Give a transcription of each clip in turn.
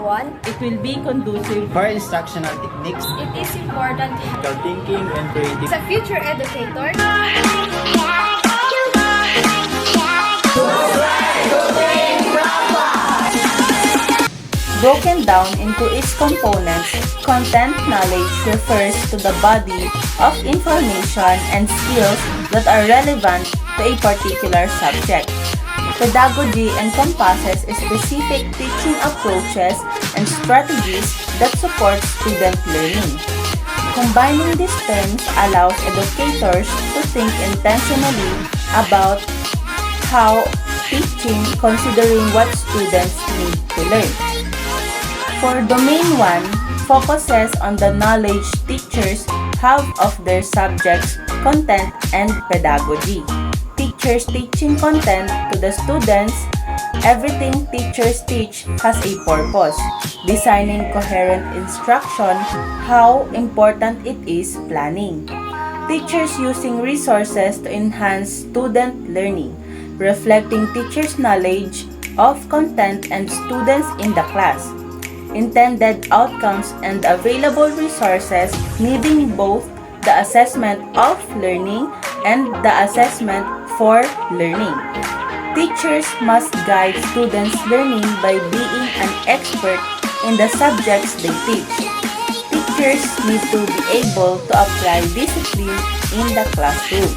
one, It will be conducive for instructional techniques, it is important to have critical thinking, and creativity. as a future educator. Broken down into its components, content knowledge refers to the body of information and skills that are relevant to a particular subject. Pedagogy encompasses specific teaching approaches and strategies that support student learning. Combining these terms allows educators to think intentionally about how teaching, considering what students need to learn. For Domain 1, focuses on the knowledge teachers have of their subjects, content, and pedagogy. Teachers teaching content to the students. Everything teachers teach has a purpose. Designing coherent instruction, how important it is planning. Teachers using resources to enhance student learning, reflecting teachers' knowledge of content and students in the class. Intended outcomes and available resources needing both the assessment of learning and the assessment for learning. Teachers must guide students' learning by being an expert in the subjects they teach. Teachers need to be able to apply discipline in the classroom.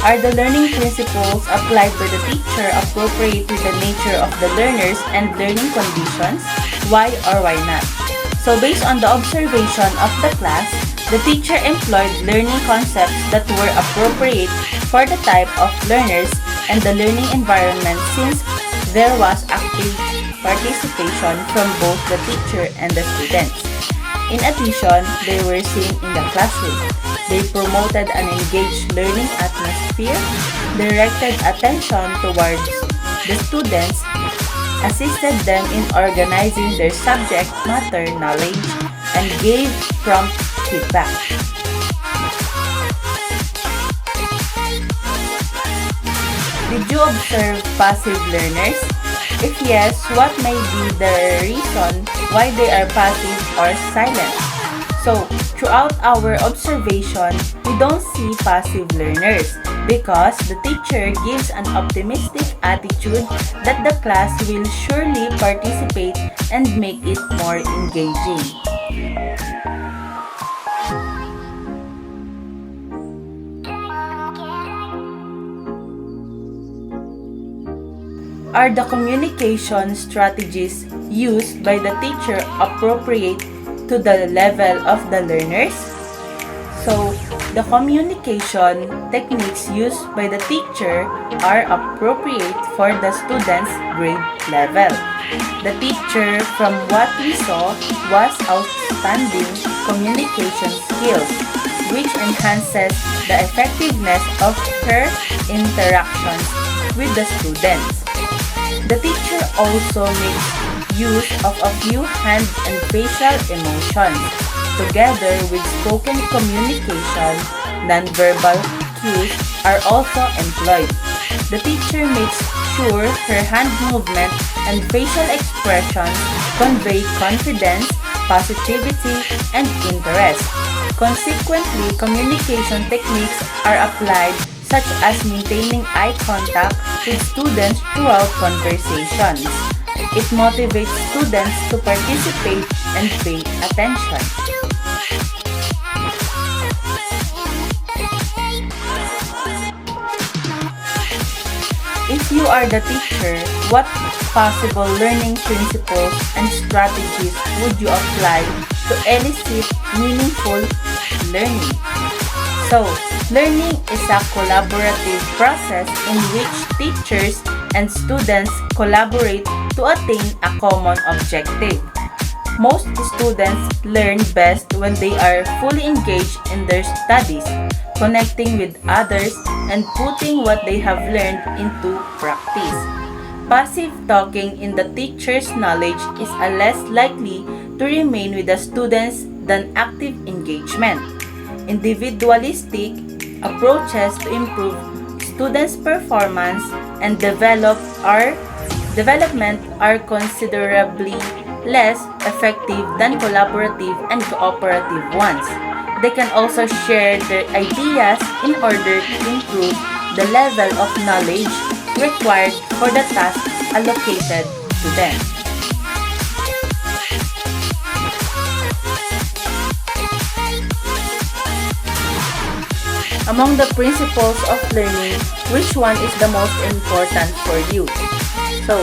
Are the learning principles applied by the teacher appropriate to the nature of the learners and learning conditions? Why or why not? So based on the observation of the class, the teacher employed learning concepts that were appropriate for the type of learners and the learning environment since there was active participation from both the teacher and the students. In addition, they were seen in the classroom. They promoted an engaged learning atmosphere, directed attention towards the students, assisted them in organizing their subject matter knowledge, and gave prompt feedback. Did you observe passive learners? If yes, what may be the reason why they are passive or silent? So, throughout our observation, we don't see passive learners because the teacher gives an optimistic attitude that the class will surely participate and make it more engaging. Are the communication strategies used by the teacher appropriate to the level of the learners? So, the communication techniques used by the teacher are appropriate for the student's grade level. The teacher, from what we saw, was outstanding communication skills, which enhances the effectiveness of her interactions with the students. The teacher also makes use of a few hand and facial emotions. Together with spoken communication, nonverbal cues are also employed. The teacher makes sure her hand movement and facial expressions convey confidence, positivity, and interest. Consequently, communication techniques are applied such as maintaining eye contact with students throughout conversations. It motivates students to participate and pay attention. If you are the teacher, what possible learning principles and strategies would you apply to elicit meaningful learning? So, learning is a collaborative process in which teachers and students collaborate to attain a common objective. Most students learn best when they are fully engaged in their studies, connecting with others, and putting what they have learned into practice. Passive talking in the teacher's knowledge is less likely to remain with the students than active engagement. Individualistic approaches to improve students' performance and development are considerably less effective than collaborative and cooperative ones. They can also share their ideas in order to improve the level of knowledge required for the task allocated to them. Among the principles of learning, which one is the most important for you? So,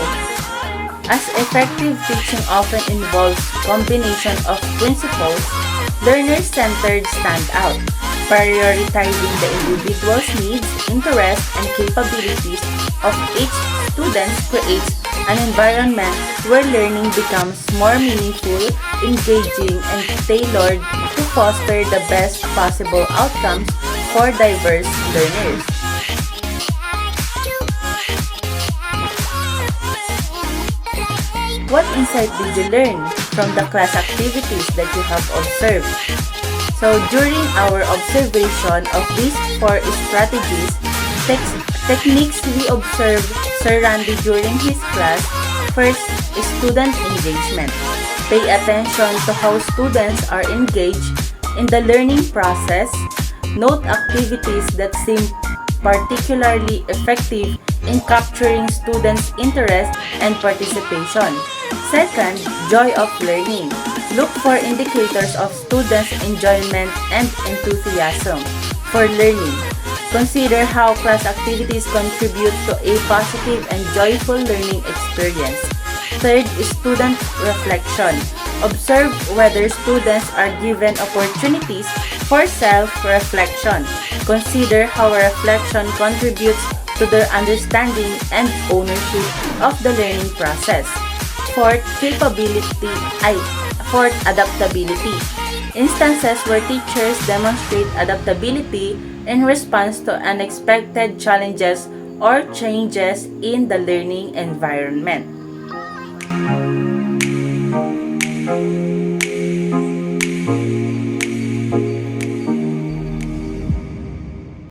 as effective teaching often involves combination of principles, learner-centered stand out, prioritizing the individual's needs, interests, and capabilities of each student creates an environment where learning becomes more meaningful, engaging, and tailored to foster the best possible outcomes for diverse learners. What insight did you learn from the class activities that you have observed? So during our observation of these 4 strategies, techniques we observed Sir Randy during his class. First, student engagement. Pay attention to how students are engaged in the learning process. Note activities that seem particularly effective in capturing students' interest and participation. Second, joy of learning. Look for indicators of students' enjoyment and enthusiasm for learning. Consider how class activities contribute to a positive and joyful learning experience. Third, student reflection. Observe whether students are given opportunities for self-reflection. Consider how reflection contributes to their understanding and ownership of the learning process. Fourth, adaptability. Instances where teachers demonstrate adaptability in response to unexpected challenges or changes in the learning environment.